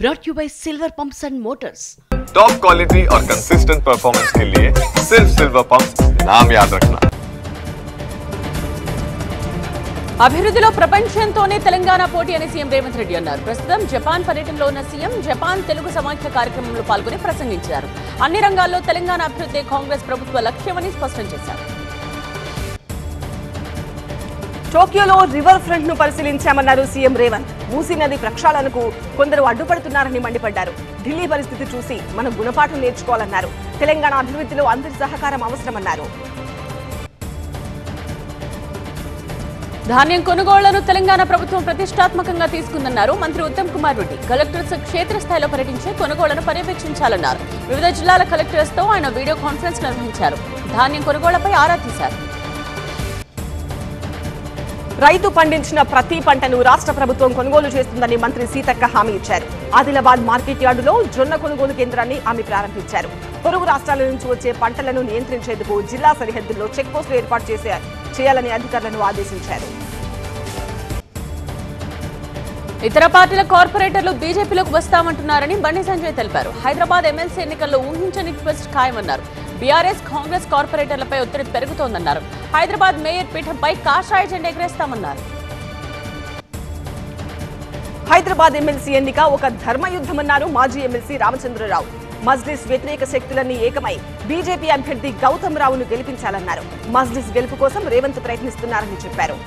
brought you by Silver Pumps and Motors. Top quality और consistent performance के लिए सिर्फ सिल्वर पंप्स नाम याद रखना। అభివృద్ధిలో ప్రపంచంతోనే తెలంగాణ పోటీ అని సీఎం రేవంత్ రెడ్డి అన్నారు. ప్రస్తుతం జపాన్ పర్యటనలో ఉన్న సీఎం జపాన్ తెలుగు సమాఖ్య కార్యక్రమంలో పాల్గొని ప్రసంగించారు. అన్ని రంగాల్లో తెలంగాణ అభివృద్ధి కాంగ్రెస్ ప్రభుత్వ లక్ష్యమని స్పష్టం చేశారు. టోక్యోలో రివర్ ఫ్రంట్ ను పరిశీలించామన్నారు సీఎం రేవంత్. మూసీ నది ప్రక్షాళనకు కొందరు అడ్డుపడుతున్నారని మండిపడ్డారు. ఢిల్లీ పరిస్థితి చూసి మనం గుణపాఠం నేర్చుకోవాలన్నారు. తెలంగాణ అభివృద్ధిలో అందరి సహకారం అవసరమన్నారు. ధాన్యం కొనుగోళ్లను తెలంగాణ ప్రభుత్వం ప్రతిష్టాత్మకంగా తీసుకుందన్నారు మంత్రి ఉత్తమ్ కుమార్ రెడ్డి. కలెక్టర్స్ క్షేత్రస్థాయిలో పర్యటించి కొనుగోళ్లను పర్యవేక్షించాలన్నారు. వివిధ జిల్లాల కలెక్టర్స్ తో ఆయన వీడియో కాన్ఫరెన్స్ నిర్వహించారు. ధాన్యం కొనుగోళ్లపై ఆరా తీశారు. రైతు పండించిన ప్రతి పంటను రాష్ట్ర ప్రభుత్వం కొనుగోలు చేస్తుందని మంత్రి సీతక్క హామీ ఇచ్చారు. ఆదిలాబాద్ మార్కెట్ యార్డులో జొన్న కొనుగోలు కేంద్రాన్ని ఆమె ప్రారంభించారు. పొరుగు రాష్ట్రాల నుంచి వచ్చే పంటలను నియంత్రించేందుకు జిల్లా సరిహద్దుల్లో చెక్ పోస్టులు ఏర్పాటు చేయాలని అధికారులను ఆదేశించారు. ఇతర పార్టీల కార్పొరేటర్లు బీజేపీలోకి వస్తామంటున్నారని బండి సంజయ్ తెలిపారు. హైదరాబాద్ ఎమ్మెల్సీ ఎన్నికల్లో ఊహించని ట్విస్ట్ ఖాయమన్నారు. బీఆర్ఎస్ కాంగ్రెస్ కార్పొరేటర్లపై ఒత్తిడి పెరుగుతోందన్నారు. హైదరాబాద్ మేయర్ పీఠంపై కాషాయ జెండా ఎగరేస్తామన్నారు. హైదరాబాద్ ఎమ్మెల్సీ ఎన్నిక ఒక ధర్మయుద్ధమన్నారు మాజీ ఎమ్మెల్సీ రామచంద్రరావు. మజ్లిస్ వ్యతిరేక శక్తులన్నీ ఏకమై బీజేపీ అభ్యర్థి గౌతమ్ రావును గెలిపించాలన్నారు. మజ్లిస్ గెలుపు కోసం రేవంత్ ప్రయత్నిస్తున్నారని చెప్పారు.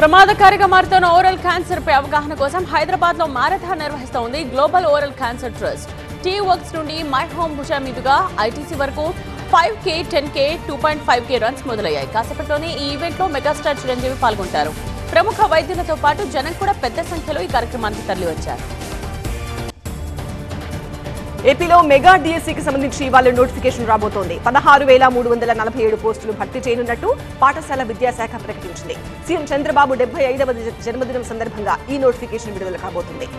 ప్రమాదకారిగా మారుతున్న ఓరల్ క్యాన్సర్ పై అవగాహన కోసం హైదరాబాద్ లో మారథాన్ నిర్వహిస్తోంది global oral cancer trust. T works నుండి మై హోమ్ భుజా మీదుగా ఐటీసీ వరకు 5K, 10K, 2.5K రన్స్ మొదలయ్యాయి. కాసేపట్లోనే ఈ ఈవెంట్ లో మెగాస్టార్ చిరంజీవి పాల్గొంటారు. ప్రముఖ వైద్యులతో పాటు జనం కూడా పెద్ద సంఖ్యలో ఈ కార్యక్రమానికి తరలివచ్చారు. ఏపీలో మెగా డిఎస్సీకి సంబంధించి ఇవాళ నోటిఫికేషన్ రాబోతోంది. 16,347 పోస్టులు భర్తీ చేయనున్నట్టు పాఠశాల విద్యాశాఖ ప్రకటించింది. సీఎం చంద్రబాబు 75వ జన్మదినం సందర్భంగా ఈ నోటిఫికేషన్ విడుదల కాబోతుంది.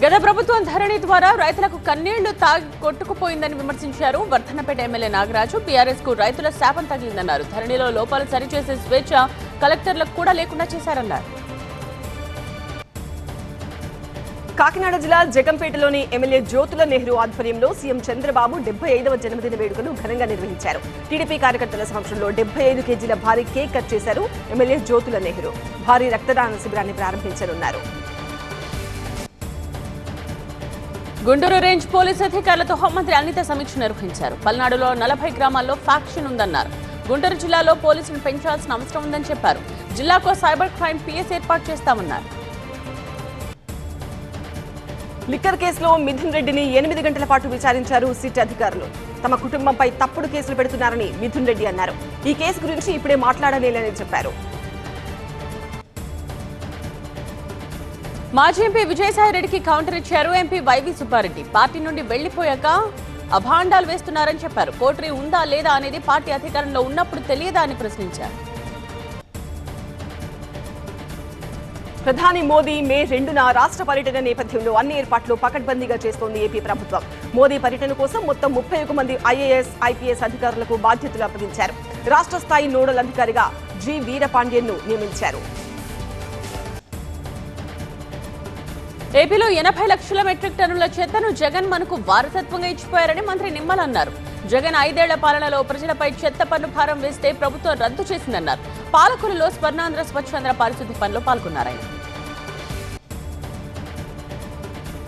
గత ప్రభుత్వం ధరణి ద్వారా రైతులకు కన్నీళ్లు కొట్టుకుపోయిందని విమర్శించారు. వర్ధన్నపేట ఎమ్మెల్యే నాగరాజు. బీఆర్ఎస్ కు రైతుల శాపం తగిలిందన్నారు. ధరణిలో లోపాలు సరిచేసే స్వేచ్ఛ కలెక్టర్లకు కూడా లేకుండా చేశారన్నారు. కాకినాడ జిల్లా జగంపేటలోని ఎమ్మెల్యే జ్యోతుల నెహ్రూ ఆధ్వర్యంలో సీఎం చంద్రబాబు 75వ జన్మదిన వేడుకలు ఘనంగా నిర్వహించారు. టీడీపీ కార్యకర్తల సమక్షంలో 75 కేజీల భారీ కేక్ కట్ చేశారు ఎమ్మెల్యే జ్యోతుల నెహ్రూ. భారీ రక్తదాన శిబిరాన్ని ప్రారంభించనున్నారు. గుంటూరు రేంజ్ పోలీసు అధికారులతో హోంమంత్రి అనిత సమీక్ష నిర్వహించారు. పల్నాడులో 40 గ్రామాల్లో ఫ్యాక్షన్ ఉందన్నారు. గుంటూరు జిల్లాలో పోలీసులను పెంచాల్సిన అవసరం ఉందని చెప్పారు. జిల్లాకు సైబర్ క్రైమ్ పిఎస్ ఏర్పాటు చేస్తామన్నారు. లిక్కర్ కేసులో మిథున్ రెడ్డిని 8 గంటల పాటు విచారించారు సిట్ అధికారులు. తమ కుటుంబంపై తప్పుడు కేసులు పెడుతున్నారని మిథున్ రెడ్డి అన్నారు. ఈ కేసు గురించి ఇప్పుడే మాట్లాడలేదని చెప్పారు. మాజీ ఎంపీ విజయసాయి రెడ్డికి కౌంటర్ ఇచ్చారు ఎంపీ వైవి సుబ్బారెడ్డి. పార్టీ నుండి వెళ్లిపోయాక అభాండాలు వేస్తున్నారని చెప్పారు. కోటరీ ఉందా లేదా అనేది పార్టీ అధికారంలో ఉన్నప్పుడు తెలియదా అని ప్రశ్నించారు. ప్రధాని మోదీ మే 2న రాష్ట్ర పర్యటన నేపథ్యంలో అన్ని ఏర్పాట్లు పకడ్బందీగా చేస్తోంది ఏపీ ప్రభుత్వం. మోదీ పర్యటన కోసం మొత్తం 31 మంది ఐఏఎస్, ఐపీఎస్ అధికారులకు బాధ్యతలు అప్పగించారు. రాష్ట్ర స్థాయి నోడల్ అధికారిగా జి వీరపాండ్యన్ను నియమించారు. ఏపీలో 80 లక్షల మెట్రిక్ టన్నుల చెత్తను జగన్ మనకు వారసత్వంగా ఇచ్చిపోయారని మంత్రి నిమ్మల అన్నారు. జగన్ 5 ఏళ్ల పాలనలో ప్రజలపై చెత్త పన్ను భారం వేస్తే ప్రభుత్వం రద్దు చేసిందన్నారు. పాలకులలో స్వర్ణాంధ్ర స్వచ్ఛాంధ్ర పారిశుద్ధ్య పనిలో పాల్గొన్నారాయన.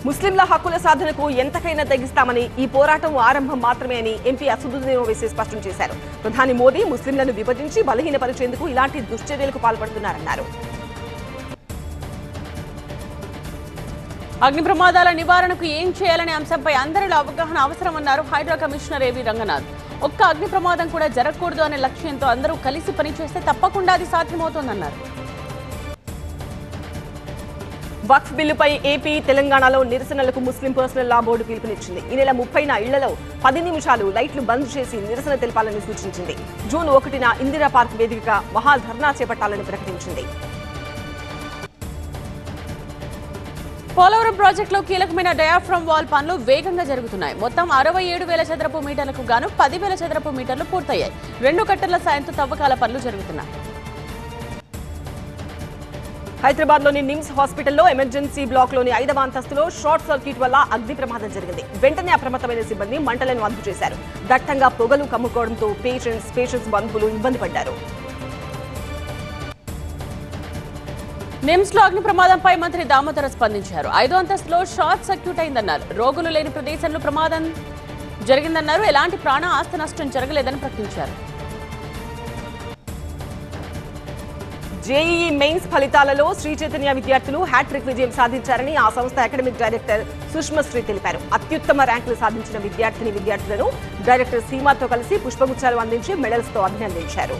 ముస్లింల హక్కుల సాధనకు ఎంతకైనా తెగిస్తామని, ఈ పోరాటం ఆరంభం మాత్రమే అని ఎంపీ అసదుద్దీన్ ఓవైసీ స్పష్టం చేశారు. ప్రధాని మోదీ ముస్లింలను విభజించి బలహీనపరిచేందుకు ఇలాంటి దుశ్చర్యలకు పాల్పడుతున్నారన్నారు. అగ్ని ప్రమాదాల నివారణకు ఏం చేయాలనే అంశంపై అందరిలో అవగాహన అవసరమన్నారు హైడ్రా కమిషనర్ ఏవి రంగనాథ్. ఒక్క అగ్ని ప్రమాదం కూడా జరగకూడదు అనే లక్ష్యంతో అందరూ కలిసి పనిచేస్తే తప్పకుండా అది సాధ్యమవుతోందన్నారు. వక్ఫ్ బిల్లుపై ఏపీ, తెలంగాణలో నిరసనలకు ముస్లిం పర్సనల్ లా బోర్డు పిలుపునిచ్చింది. ఈ నెల 30న ఇళ్లలో 10 నిమిషాలు లైట్లు బంద్ చేసి నిరసన తెలపాలని సూచించింది. జూన్ 1న ఇందిరా పార్క్ వేదికగా మహా ధర్నా చేపట్టాలని ప్రకటించింది. పోలవరం ప్రాజెక్టులో కీలకమైన డయాఫ్రమ్ వాల్ పనులు వేగంగా జరుగుతున్నాయి. మొత్తం 67,000 చదరపు మీటర్లకు గాను 10,000 చదరపు మీటర్లు పూర్తయ్యాయి. 2 కట్టర్ల సాయంతో తవ్వకాల పనులు జరుగుతున్నాయి. హైదరాబాద్ లోని నిమ్స్ హాస్పిటల్లో ఎమర్జెన్సీ బ్లాక్ లోని 5వ అంతస్తులో షార్ట్ సర్క్యూట్ వల్ల అగ్ని ప్రమాదం జరిగింది. వెంటనే అప్రమత్తమైన సిబ్బంది మంటలను అదుపు చేశారు. దట్టంగా పొగలు కమ్ముకోవడంతో పేషెంట్స్ బంధువులు ఇబ్బంది పడ్డారు. నిమ్స్ లో అగ్ని ప్రమాదంపై మంత్రి దామోదర స్పందించారు. 5వ అంతస్తులో షార్ట్ సర్క్యూట్ అయిందన్నారు. రోగులు లేని ప్రదేశంలో ప్రమాదం జరిగిందన్నారు. ఎలాంటి ప్రాణ ఆస్తి నష్టం జరగలేదని ప్రకటించారు. జేఈఈ మెయిన్స్ ఫలితాలలో శ్రీ చైతన్య విద్యార్థులు హ్యాట్రిక్ విజయం సాధించారని ఆ సంస్థ అకాడమిక్ డైరెక్టర్ సుష్మశ్రీ తెలిపారు. అత్యుత్తమ ర్యాంకులు సాధించిన విద్యార్థులను డైరెక్టర్ సీమాతో కలిసి పుష్పగుచ్చాలు అందించి మెడల్స్ తో అభినందించారు.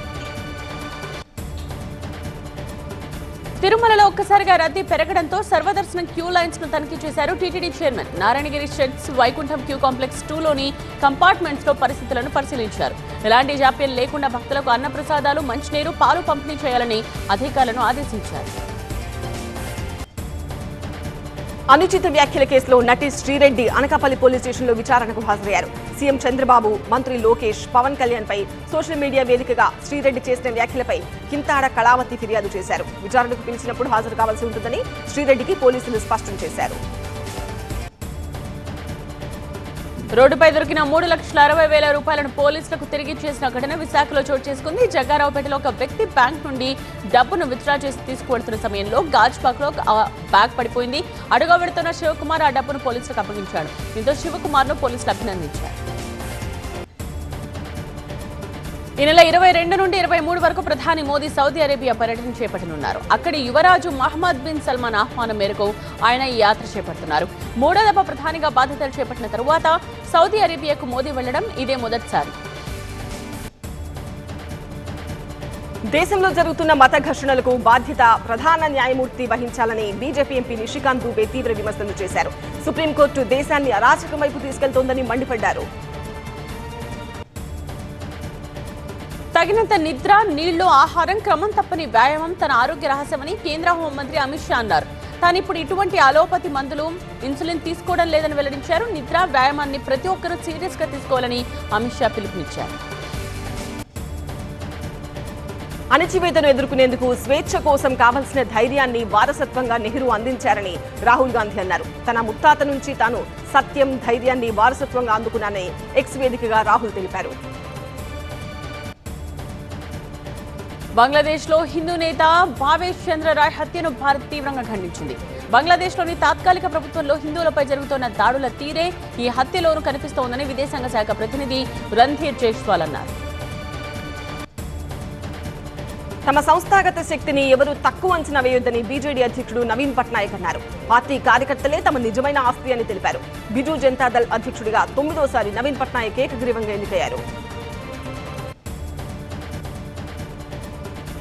తిరుమలలో ఒక్కసారిగా రద్దీ పెరగడంతో సర్వదర్శనం క్యూ లైన్స్ ను తనిఖీ చేశారు TTD chairman. Narayanagiri sheds, Vaikuntham queue complex 2లోని కంపార్ట్మెంట్స్ లో పరిస్థితులను పరిశీలించారు. ఎలాంటి జాప్యం లేకుండా భక్తులకు అన్నప్రసాదాలు, మంచినీరు, పాలు పంపిణీ చేయాలని అధికారులను ఆదేశించారు. అనుచిత వ్యాఖ్యల కేసులో నటి శ్రీరెడ్డి అనకాపల్లి పోలీస్ స్టేషన్లో విచారణకు హాజరయ్యారు. సీఎం చంద్రబాబు, మంత్రి లోకేష్, పవన్ కళ్యాణ్ పై సోషల్ మీడియా వేదికగా శ్రీరెడ్డి చేసిన వ్యాఖ్యలపై కింతాడ కళావతి ఫిర్యాదు చేశారు. విచారణకు పిలిచినప్పుడు హాజరు కావాల్సి ఉంటుందని శ్రీరెడ్డికి పోలీసులు స్పష్టం చేశారు. రోడ్డుపై దొరికిన 3,60,000 రూపాయలను పోలీసులకు తిరిగి ఇచ్చేసిన ఘటన విశాఖలో చోటు చేసుకుంది. జగ్గారావుపేటలో ఒక వ్యక్తి బ్యాంక్ నుండి డబ్బును విత్డ్రా చేసి తీసుకువెడుతున్న సమయంలో గాజ్పాక్ లో బ్యాగ్ పడిపోయింది. అడుగు వెడుతున్న శివకుమార్ ఆ డబ్బును పోలీసులకు అప్పగించాడు. దీంతో శివకుమార్ ను పోలీసులు అభినందించారు. ఈ నెల 22 నుండి 23 వరకు ప్రధాని మోదీ సౌదీ అరేబియా పర్యటన చేపట్టనున్నారు. అక్కడి యువరాజు మహమ్మద్ బిన్ సల్మాన్ ఆహ్వానం మేరకు ఆయన ఈ యాత్ర చేపడుతున్నారు. 3వ దఫా ప్రధానిగా బాధ్యతలు చేపట్టిన తరువాత సౌదీ అరేబియాకు మోదీ వెళ్లడం ఇదే మొదటిసారి. దేశంలో జరుగుతున్న మత ఘర్షణలకు బాధ్యత ప్రధాన న్యాయమూర్తి వహించాలని బీజేపీ ఎంపీ నిషికాంత్ దూబే తీవ్ర విమర్శలు చేశారు. సుప్రీంకోర్టు దేశాన్ని అరాచకం వైపు తీసుకెళ్తోందని మండిపడ్డారు. తగినంత నిద్ర, నీళ్లు, ఆహారం, క్రమం తప్పని వ్యాయామం తన ఆరోగ్య రహస్యమని కేంద్ర హోంమంత్రి అమిత్ షా అన్నారు. తాను ఇప్పుడు ఇటువంటి అలోపతి మందులు, ఇన్సులిన్ తీసుకోవడం లేదని వెల్లడించారు. నిద్ర, వ్యాయామాన్ని ప్రతి ఒక్కరూ సీరియస్ గా తీసుకోవాలని అమిత్ షా పిలుపునిచ్చారు. అణచివేతను ఎదుర్కొనేందుకు స్వేచ్ఛ కోసం కావలసిన ధైర్యాన్ని వారసత్వంగా నెహ్రూ అందించారని రాహుల్ గాంధీ అన్నారు. తన ముత్తాత నుంచి తాను సత్యం, ధైర్యాన్ని వారసత్వంగా అందుకున్నానని ఎక్స్ వేదికగా రాహుల్ తెలిపారు. బంగ్లాదేశ్ లో హిందూ నేత భావేష్ చంద్ర రాయ్ హత్యను భారత్ తీవ్రంగా ఖండించింది. బంగ్లాదేశ్ లోని తాత్కాలిక ప్రభుత్వంలో హిందువులపై జరుగుతున్న దాడుల తీరే ఈ హత్యలోనూ కనిపిస్తోందని విదేశాంగ శాఖ ప్రతినిధి రణ్ధీర్ జైస్వాల్ అన్నారు. తమ సంస్థాగత శక్తిని ఎవరూ తక్కువ అంచనా వేయొద్దని బీజేడీ అధ్యక్షుడు నవీన్ పట్నాయక్ అన్నారు. పార్టీ కార్యకర్తలే తమ నిజమైన ఆస్తి అని తెలిపారు. బిజు జనతాదళ్ అధ్యక్షుడిగా 9వసారి నవీన్ పట్నాయక్ ఏకగ్రీవంగా ఎన్నికయ్యారు.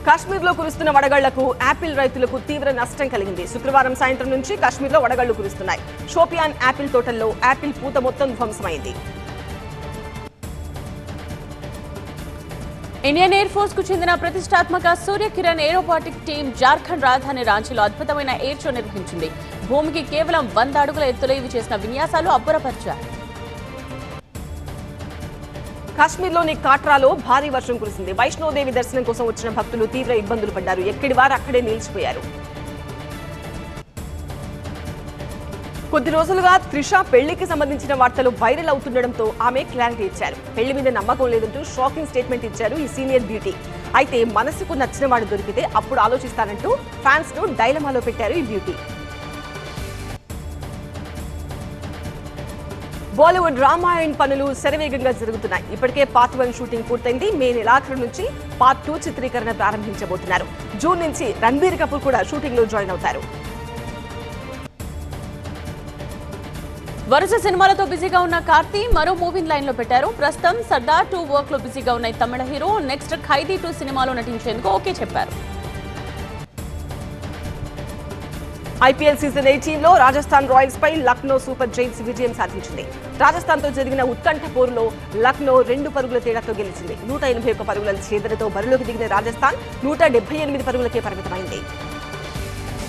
కాశ్మీర్లో కురుస్తున్న వడగళ్లకు యాపిల్ రైతులకు తీవ్ర నష్టం కలిగింది. శుక్రవారం సాయంత్రం నుంచి కాశ్మీర్లో వడగళ్లు కురుస్తున్నాయి. షోపియాన్ యాపిల్ తోటల్లో యాపిల్ పూత మొత్తం ధ్వంసమైంది. ఇండియన్ ఎయిర్ ఫోర్స్ కు చెందిన ప్రతిష్టాత్మక సూర్యకిరణ్ ఏరోబాటిక్ టీం జార్ఖండ్ రాజధాని రాంచీలో అద్భుతమైన ఎయిర్ షో నిర్వహించింది. భూమికి కేవలం 100 అడుగుల ఎత్తులో ఇవి చేసిన విన్యాసాలు అబ్బురపరిచారు. కాశ్మీర్లోని కాట్రాలో భారీ వర్షం కురిసింది. వైష్ణోదేవి దర్శనం కోసం వచ్చిన భక్తులు తీవ్ర ఇబ్బందులు పడ్డారు. ఎక్కడి వారు అక్కడే నిలిచిపోయారు. కొద్ది రోజులుగా త్రిష పెళ్లికి సంబంధించిన వార్తలు వైరల్ అవుతుండడంతో ఆమె క్లారిటీ ఇచ్చారు. పెళ్లి మీద నమ్మకం లేదంటూ షాకింగ్ స్టేట్మెంట్ ఇచ్చారు ఈ సీనియర్ బ్యూటీ. అయితే మనసుకు నచ్చిన వాడు దొరికితే అప్పుడు ఆలోచిస్తానంటూ ఫ్యాన్స్ ను డైలమాలో పెట్టారు ఈ బ్యూటీ. బాలీవుడ్ రామాయణ్ పనులు శరవేగంగా జరుగుతున్నాయి. ఇప్పటికే పార్ట్ 1 షూటింగ్ పూర్తయింది. మే నెలాఖరు నుంచి పార్ట్ 2 చిత్రీకరణ ప్రారంభించబోతున్నారు. జూన్ నుంచి రణబీర్ కపూర్ కూడా షూటింగ్ లో జాయిన్ అవుతారు. వరుస సినిమాలతో బిజీగా ఉన్న కార్తీ మరో మూవీ లైన్ లో పెట్టారు. ప్రస్తుతం సర్దార్ 2 వర్క్ లో బిజీగా ఉన్న తమిళ హీరో నెక్స్ట్ ఖైదీ 2 సినిమాలో నటించేందుకు ఓకే చెప్పారు. ఐపీఎల్ సీజన్ 18లో రాజస్థాన్ రాయల్స్ పై లక్నో సూపర్ జైంట్స్ విజయం సాధించింది. రాజస్థాన్ తో జరిగిన ఉత్కంఠ పోరులో లక్నో 2 పరుగుల తేడాతో గెలిచింది. 181 పరుగుల ఛేదనతో బరిలోకి దిగిన రాజస్థాన్ 178 పరుగులకే పరిమితమైంది.